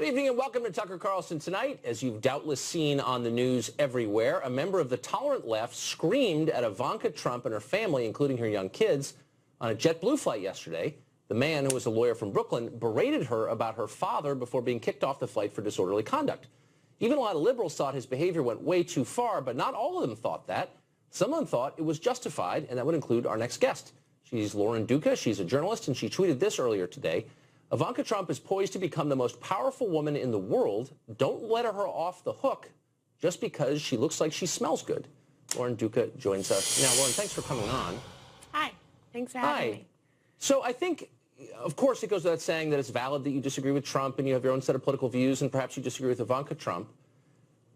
Good evening and welcome to Tucker Carlson Tonight. As you've doubtless seen on the news everywhere, a member of the tolerant left screamed at Ivanka Trump and her family, including her young kids, on a JetBlue flight yesterday. The man, who was a lawyer from Brooklyn, berated her about her father before being kicked off the flight for disorderly conduct. Even a lot of liberals thought his behavior went way too far, but not all of them thought that. Some of them thought it was justified, and that would include our next guest. She's Lauren Duca. She's a journalist, and she tweeted this earlier today. Ivanka Trump is poised to become the most powerful woman in the world. Don't let her off the hook just because she looks like she smells good. Lauren Duca joins us. Now, Lauren, thanks for coming on. Hi. Thanks for having me. So I think, of course, it goes without saying that it's valid that you disagree with Trump and you have your own set of political views and perhaps you disagree with Ivanka Trump.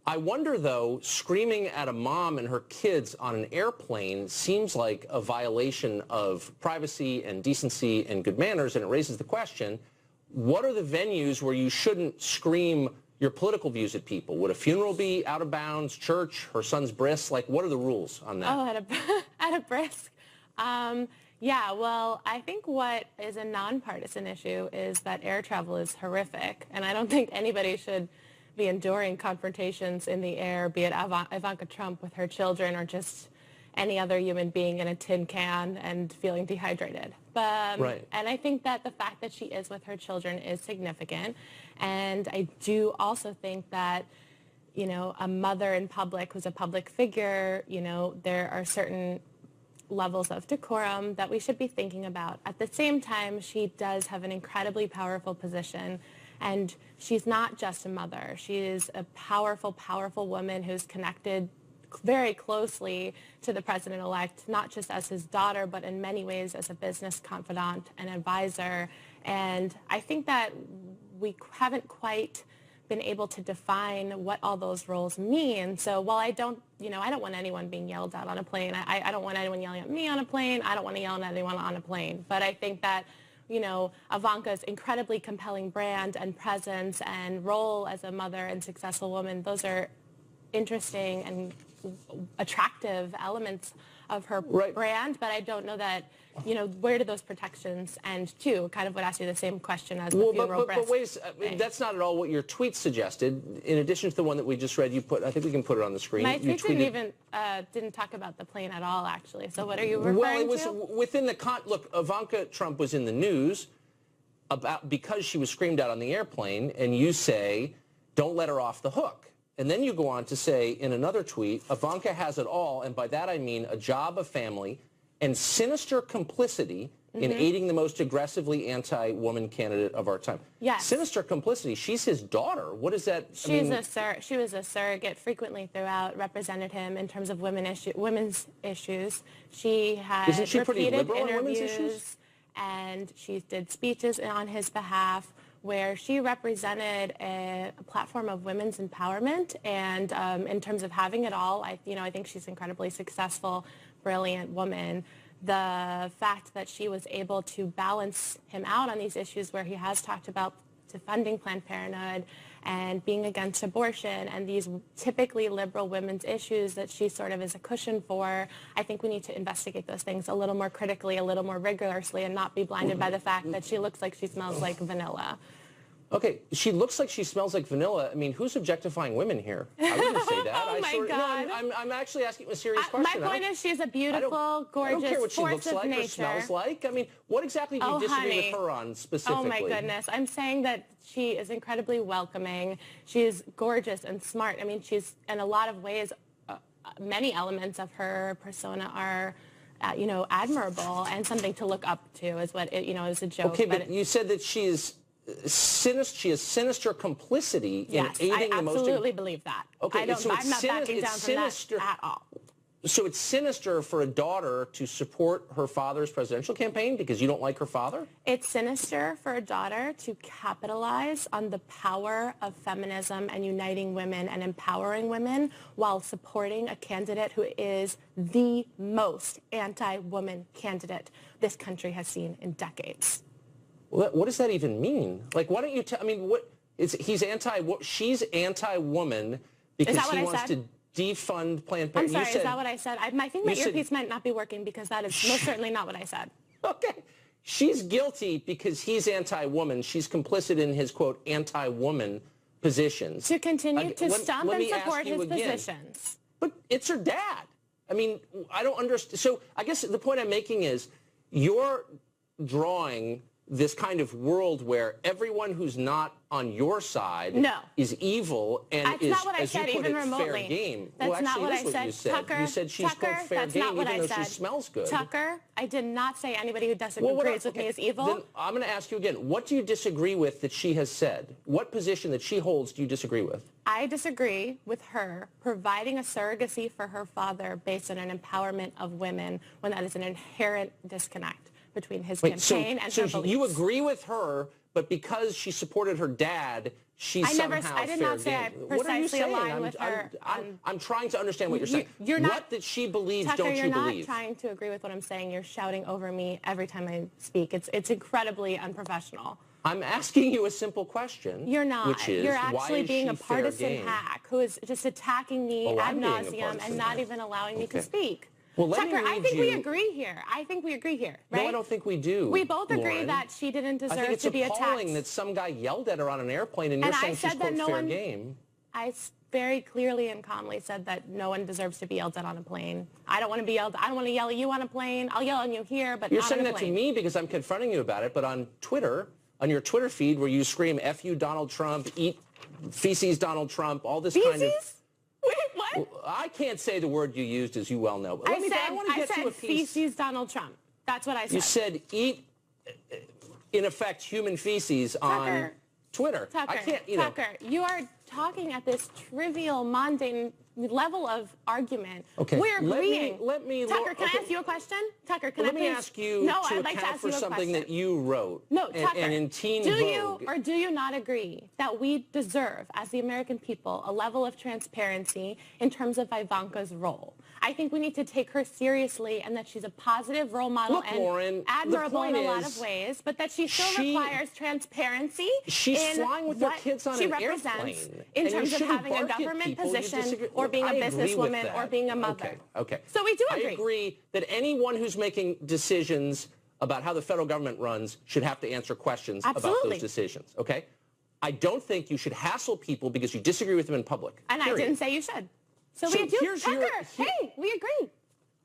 I wonder, though, screaming at a mom and her kids on an airplane seems like a violation of privacy and decency and good manners, and it raises the question, what are the venues where you shouldn't scream your political views at people? Would a funeral be out of bounds, church, her son's bris? Like, what are the rules on that? Oh, at a brisk. Yeah, well, I think what is a nonpartisan issue is that air travel is horrific, and I don't think anybody should be enduring confrontations in the air, be it Ivanka Trump with her children or just any other human being in a tin can and feeling dehydrated. Right. And I think that the fact that she is with her children is significant. And I do also think that, you know, a mother in public who's a public figure, you know, there are certain levels of decorum that we should be thinking about. At the same time, she does have an incredibly powerful position. And she's not just a mother. She is a powerful, powerful woman who's connected very closely to the president-elect, not just as his daughter, but in many ways as a business confidant and advisor. And I think that we haven't quite been able to define what all those roles mean. So while I don't want anyone being yelled at on a plane. I don't want anyone yelling at me on a plane. I don't want to yell at anyone on a plane. But I think that, you know, Ivanka's incredibly compelling brand and presence and role as a mother and successful woman, those are interesting and attractive elements of her brand, but I don't know that, you know, where do those protections end to? Kind of would ask you the same question as the funeral but wait, that's not at all what your tweet suggested. In addition to the one that we just read, you put, I think we can put it on the screen. My tweet didn't talk about the plane at all, actually. So what are you referring to? Well, it was within the look, Ivanka Trump was in the news because she was screamed at on the airplane, and you say, don't let her off the hook. And then you go on to say in another tweet, Ivanka has it all, and by that I mean a job, a family, and sinister complicity in aiding the most aggressively anti-woman candidate of our time. Yes. Sinister complicity. She's his daughter. What is that? She was a surrogate frequently throughout, represented him in terms of women's issues. She had Isn't she pretty repeated liberal on women's interviews, issues? and she did speeches on his behalf where she represented a platform of women's empowerment. And in terms of having it all, I think she's an incredibly successful, brilliant woman. The fact that she was able to balance him out on these issues where he has talked about defunding Planned Parenthood and being against abortion and these typically liberal women's issues that she sort of is a cushion for, I think we need to investigate those things a little more critically, a little more rigorously, and not be blinded by the fact that she looks like she smells like vanilla. Okay, she looks like she smells like vanilla. I mean, who's objectifying women here? I wouldn't say that. Oh my God. No, I'm actually asking a serious question. My point is she's a beautiful, gorgeous force of nature. I don't care what she looks like or smells like. I mean, what exactly do you disagree with her on specifically? Oh my goodness. I'm saying that she is incredibly welcoming. She's gorgeous and smart. I mean, she's, in a lot of ways, many elements of her persona are admirable and something to look up to is what, is a joke. Okay, but you said that she has sinister complicity in aiding the most... Yes, I absolutely believe that. Okay, I'm not backing down from that at all. So it's sinister for a daughter to support her father's presidential campaign because you don't like her father? It's sinister for a daughter to capitalize on the power of feminism and uniting women and empowering women while supporting a candidate who is the most anti-woman candidate this country has seen in decades. What does that even mean? Like, why don't you tell... I mean, she's anti-woman because he wants to defund Planned Parenthood. I'm sorry, is that what I said? I think my earpiece might not be working because that is most certainly not what I said. Okay. She's guilty because he's anti-woman. She's complicit in his, quote, anti-woman positions. To continue to stump and support his positions. But it's her dad. I mean, I don't understand. So I guess the point I'm making is you're drawing this kind of world where everyone who's not on your side is evil and that's is, not what I as said, you put even it, remotely. fair game. That's well, not actually, what that's I what said. you said. Tucker, you said she's, quote, fair game even though she smells good. Tucker, I did not say anybody who disagrees with me is evil. Then I'm going to ask you again. What do you disagree with that she has said? What position that she holds do you disagree with? I disagree with her providing a surrogacy for her father based on an empowerment of women when that is an inherent disconnect between his campaign and her beliefs. So you agree with her, but because she supported her dad, she's somehow fair game. I did not say I precisely align with her. I'm trying to understand what you're saying. What that she believes, Tucker, don't you believe? Tucker, you're not trying to agree with what I'm saying. You're shouting over me every time I speak. It's incredibly unprofessional. I'm asking you a simple question. You're not. Which is, you're actually being a partisan hack who is just attacking me ad nauseum and not even allowing me to speak. Well, Tucker, I think we agree here. Right? No, I don't think we do. We both agree Lauren. That she didn't deserve to be attacked. I think it's appalling that some guy yelled at her on an airplane and you're saying she's, quote, fair game. I very clearly and calmly said that no one deserves to be yelled at on a plane. I don't want to be yelled. I don't want to yell at you on a plane. I'll yell at you here, but you're not on a plane. You're saying that to me because I'm confronting you about it, but on Twitter, on your Twitter feed where you scream, F you, Donald Trump, eat feces, Donald Trump, all this kind of... Wait, what? Well, I can't say the word you used, as you well know. But I said feces Donald Trump. That's what I said. You said eat, in effect, human feces on Twitter. Tucker, I can't, Tucker, you are talking at this trivial, mundane level of argument. Okay. We're agreeing. Tucker, can I ask you a question? Tucker, can I please? Let me ask you to account for something that you wrote. No, Tucker, and in Teen do Vogue. you or do you not agree that we deserve, as the American people, a level of transparency in terms of Ivanka's role? I think we need to take her seriously and that she's a positive role model and Lauren, admirable in a lot of ways, but that she still requires transparency she's flying with her kids on an airplane. In terms of having a government position or being a businesswoman or being a mother. Okay. So we do agree. I agree that anyone who's making decisions about how the federal government runs should have to answer questions about those decisions. Okay? I don't think you should hassle people because you disagree with them in public. And I didn't say you should. So we do. Tucker, hey, we agree.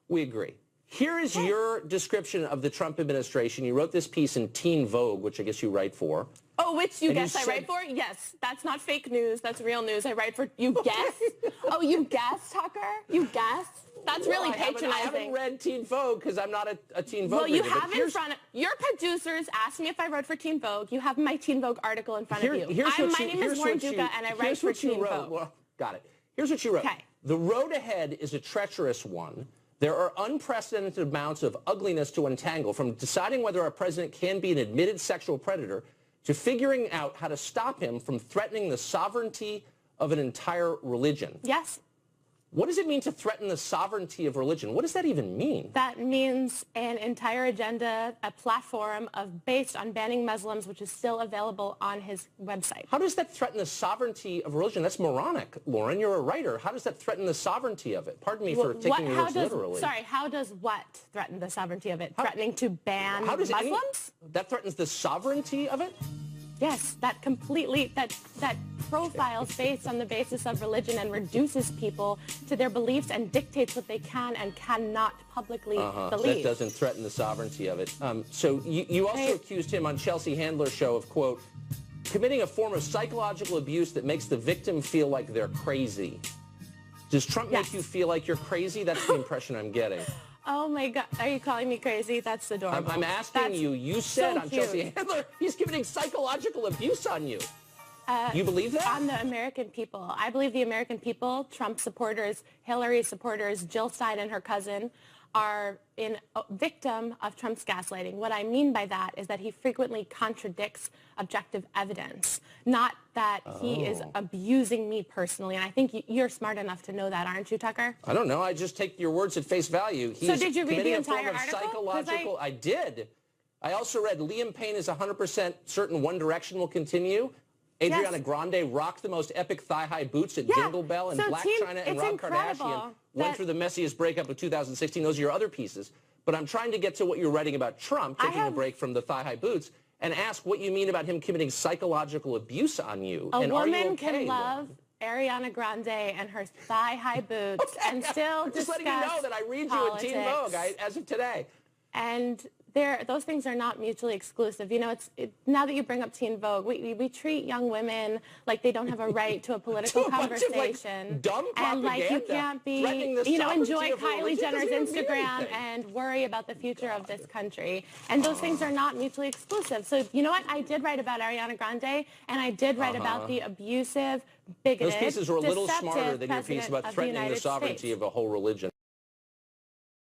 We agree. Here is your description of the Trump administration. You wrote this piece in Teen Vogue, which I guess you write for. Oh, which you guess I write for? Yes, that's not fake news. That's real news. I write for, you guess? Oh, you guess, Tucker? You guess? That's really patronizing. I haven't read Teen Vogue because I'm not a Teen Vogue reader. Well, you have in front of, your producers asked me if I wrote for Teen Vogue. You have my Teen Vogue article in front of you. My name is Lauren Duca, and I write for Teen Vogue. Well, got it. Here's what you wrote. Okay. The road ahead is a treacherous one. There are unprecedented amounts of ugliness to untangle, from deciding whether our president can be an admitted sexual predator to figuring out how to stop him from threatening the sovereignty of an entire religion. Yes. What does it mean to threaten the sovereignty of religion? What does that even mean? That means an entire agenda, a platform based on banning Muslims, which is still available on his website. How does that threaten the sovereignty of religion? That's moronic, Lauren. You're a writer. How does that threaten the sovereignty of it? Pardon me for taking your words literally. Sorry, how does what threaten the sovereignty of it? Threatening to ban Muslims? That threatens the sovereignty of it? Yes, that completely, that profiles based on the basis of religion and reduces people to their beliefs and dictates what they can and cannot publicly believe. That doesn't threaten the sovereignty of it. So you also accused him on Chelsea Handler's show of, quote, committing a form of psychological abuse that makes the victim feel like they're crazy. Does Trump make you feel like you're crazy? That's the impression I'm getting. Oh, my God. Are you calling me crazy? That's adorable. I'm asking you. You said on Chelsea Handler, he's committing psychological abuse on you. You believe that? On the American people. I believe the American people, Trump supporters, Hillary supporters, Jill Stein and her cousin, are a victim of Trump's gaslighting. What I mean by that is that he frequently contradicts objective evidence, not that he is abusing me personally. And I think you're smart enough to know that, aren't you, Tucker? I don't know. I just take your words at face value. So did you read the entire article? I did. I also read Liam Payne is 100% certain One Direction will continue. Adriana Grande rocked the most epic thigh-high boots at Jingle Bell, and Black China and Rob Kardashian went through the messiest breakup of 2016. Those are your other pieces. but I'm trying to get to what you're writing about Trump, taking a break from the thigh-high boots, and ask what you mean about him committing psychological abuse on you. A and woman are you okay, can love Ariana Grande and her thigh-high boots and still I'm just discuss letting you know that I read politics. you in Teen Vogue as of today. And those things are not mutually exclusive. You know, now that you bring up Teen Vogue, we treat young women like they don't have a right to a political conversation. Dumb and like you can't be, enjoy Kylie Jenner's Instagram and worry about the future of this country. And those things are not mutually exclusive. So you know what? I did write about Ariana Grande, and I did write about the abusive, bigoted, Those pieces were a little deceptive smarter than your piece president about of the threatening the United sovereignty States. of a whole religion.